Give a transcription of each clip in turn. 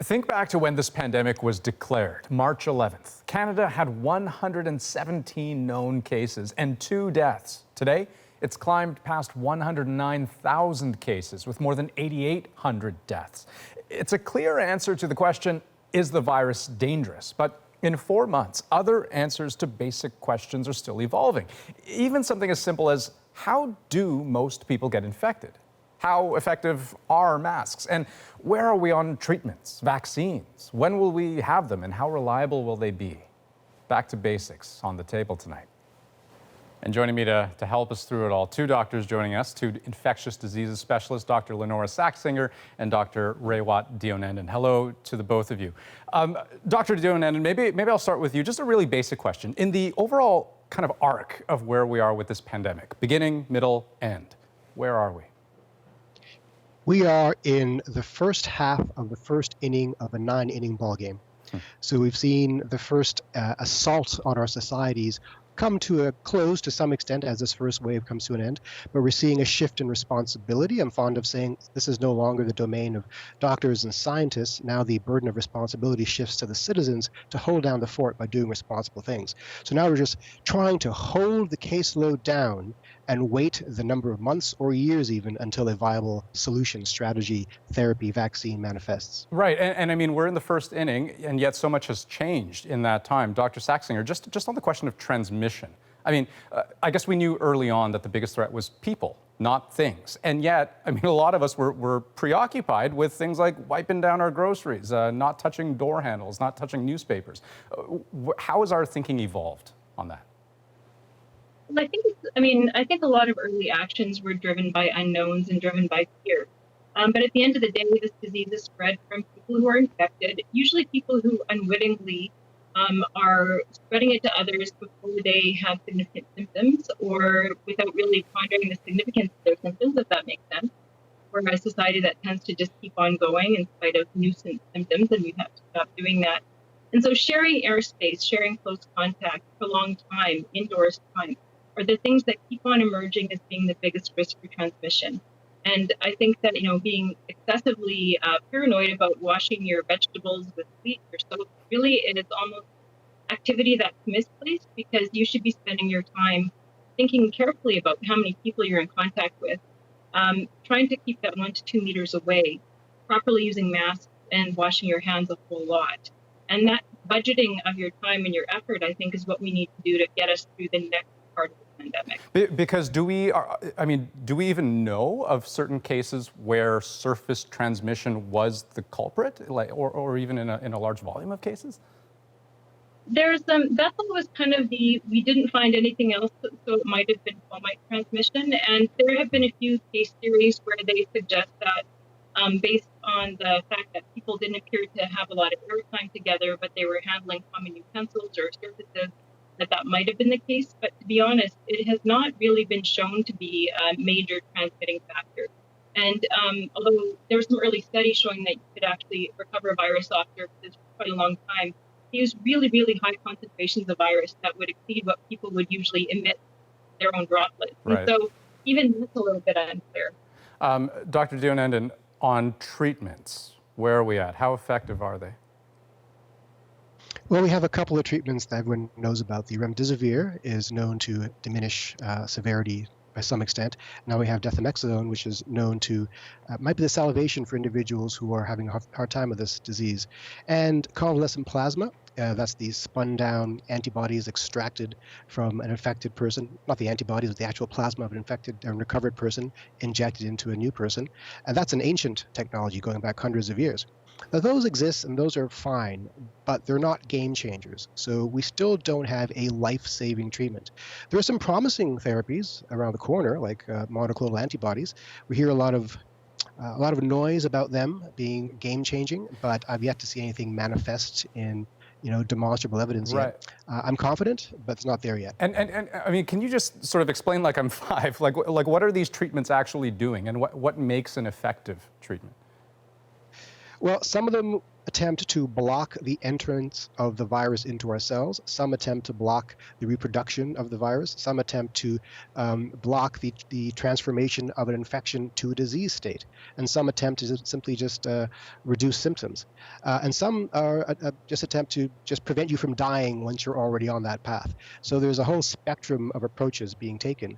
Think back to when this pandemic was declared, March 11th. Canada had 117 known cases and 2 deaths. Today, it's climbed past 109,000 cases with more than 8,800 deaths. It's a clear answer to the question, is the virus dangerous? But in 4 months, other answers to basic questions are still evolving. Even something as simple as, how do most people get infected? How effective are masks? And where are we on treatments, vaccines? When will we have them and how reliable will they be? Back to basics on the table tonight. And joining me to help us through it all, 2 doctors joining us, 2 infectious diseases specialists, Dr. Lynora Saxinger and Dr. Raywat Deonandan. Hello to the both of you. Dr. Deonandan, maybe I'll start with you. Just a really basic question. In the overall kind of arc of where we are with this pandemic, beginning, middle, end, where are we? We are in the first half of the first inning of a 9-inning ball game. So we've seen the first assault on our societies come to a close to some extent as this first wave comes to an end, but we're seeing a shift in responsibility. I'm fond of saying this is no longer the domain of doctors and scientists. Now the burden of responsibility shifts to the citizens to hold down the fort by doing responsible things. So now we're just trying to hold the caseload down and wait the number of months or years even until a viable solution, strategy, therapy, vaccine manifests. Right, and I mean, we're in the first inning, and yet so much has changed in that time. Dr. Saxinger, just on the question of transmission, I mean, I guess we knew early on that the biggest threat was people, not things. And yet, I mean, a lot of us were preoccupied with things like wiping down our groceries, not touching door handles, not touching newspapers. How has our thinking evolved on that? Well, I think a lot of early actions were driven by unknowns and driven by fear. But at the end of the day, this disease is spread from people who are infected, usually people who unwittingly are spreading it to others before they have significant symptoms or without really pondering the significance of their symptoms, if that makes sense. We're a society that tends to just keep on going in spite of nuisance symptoms, and we have to stop doing that. And so sharing airspace, sharing close contact, prolonged time, indoors time, are the things that keep on emerging as being the biggest risk for transmission. And I think that, being excessively paranoid about washing your vegetables with bleach or soap, really it is almost activity that's misplaced, because you should be spending your time thinking carefully about how many people you're in contact with, trying to keep that 1 to 2 meters away, properly using masks and washing your hands a whole lot. And that budgeting of your time and your effort, I think, is what we need to do to get us through the next part of the pandemic. Because do we even know of certain cases where surface transmission was the culprit, or even in a large volume of cases? There's that's always kind of we didn't find anything else, so it might have been fomite transmission. And there have been a few case theories where they suggest that based on the fact that people didn't appear to have a lot of airtime together, but they were handling common utensils or surfaces, that might have been the case. But to be honest, it has not really been shown to be a major transmitting factor. And although there were some early studies showing that you could actually recover a virus off surfaces for quite a long time, they use really, really high concentrations of virus that would exceed what people would usually emit their own droplets. Right. And so even that's a little bit unclear. Dr. Deonandan, on treatments, where are we at? How effective are they? Well, we have a couple of treatments that everyone knows about. The remdesivir is known to diminish severity by some extent. Now we have dexamethasone, which is known to might be the salvation for individuals who are having a hard time with this disease. And convalescent plasma, that's the spun down antibodies extracted from an infected person, not the antibodies, but the actual plasma of an infected and recovered person injected into a new person. And that's an ancient technology going back hundreds of years. Now, those exist and those are fine, but they're not game changers. So we still don't have a life-saving treatment. There are some promising therapies around the corner, like monoclonal antibodies. We hear a lot of noise about them being game changing, but I've yet to see anything manifest in demonstrable evidence yet. I'm confident, but it's not there yet. And I mean, can you just sort of explain, like I'm 5, like what are these treatments actually doing, and what makes an effective treatment? Well, some of them attempt to block the entrance of the virus into our cells. Some attempt to block the reproduction of the virus. Some attempt to block the transformation of an infection to a disease state. And some attempt to simply just reduce symptoms. And some are just attempt to just prevent you from dying once you're already on that path. So there's a whole spectrum of approaches being taken.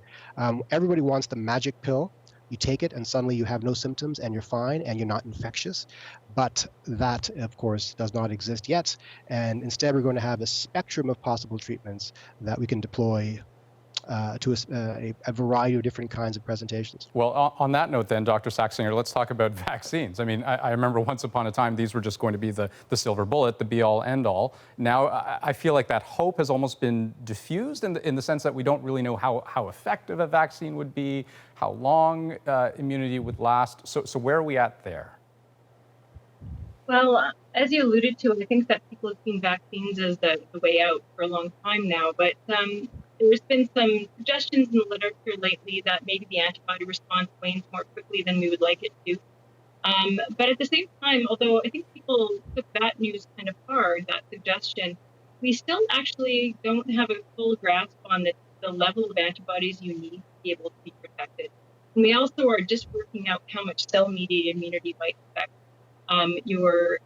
Everybody wants the magic pill. You take it and suddenly you have no symptoms and you're fine and you're not infectious. But that, of course, does not exist yet. And instead, we're going to have a spectrum of possible treatments that we can deploy to a variety of different kinds of presentations. Well, on that note then, Dr. Saxinger, let's talk about vaccines. I mean, I remember once upon a time, these were just going to be the silver bullet, the be-all, end-all. Now, I feel like that hope has almost been diffused in the sense that we don't really know how effective a vaccine would be, how long immunity would last. So where are we at there? Well, as you alluded to, I think that people have seen vaccines as the way out for a long time now, but there's been some suggestions in the literature lately that maybe the antibody response wanes more quickly than we would like it to. But at the same time, although I think people took that news kind of hard, that suggestion, we still actually don't have a full grasp on the level of antibodies you need to be able to be protected. And we also are just working out how much cell-mediated immunity might affect your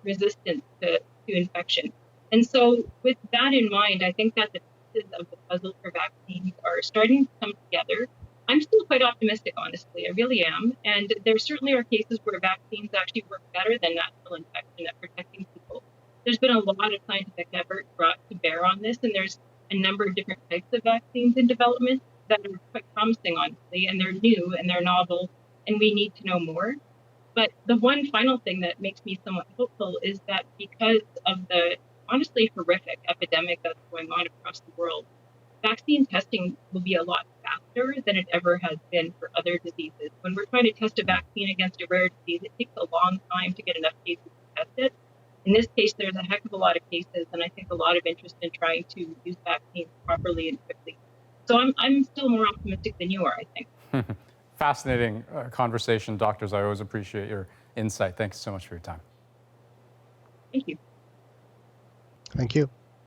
resistance to infection. And so with that in mind, I think that the pieces of the puzzle for vaccines are starting to come together. I'm still quite optimistic, honestly. I really am. And there certainly are cases where vaccines actually work better than natural infection at protecting people. There's been a lot of scientific effort brought to bear on this, and there's a number of different types of vaccines in development that are quite promising, honestly, and they're new and they're novel, and we need to know more. But the one final thing that makes me somewhat hopeful is that because of the honestly horrific epidemic that's going on across the world, vaccine testing will be a lot faster than it ever has been for other diseases. When we're trying to test a vaccine against a rare disease, it takes a long time to get enough cases to test it. In this case, there's a heck of a lot of cases, and I think a lot of interest in trying to use vaccines properly and quickly. So I'm still more optimistic than you are, I think. Fascinating conversation, doctors. I always appreciate your insight. Thanks so much for your time. Thank you. Thank you.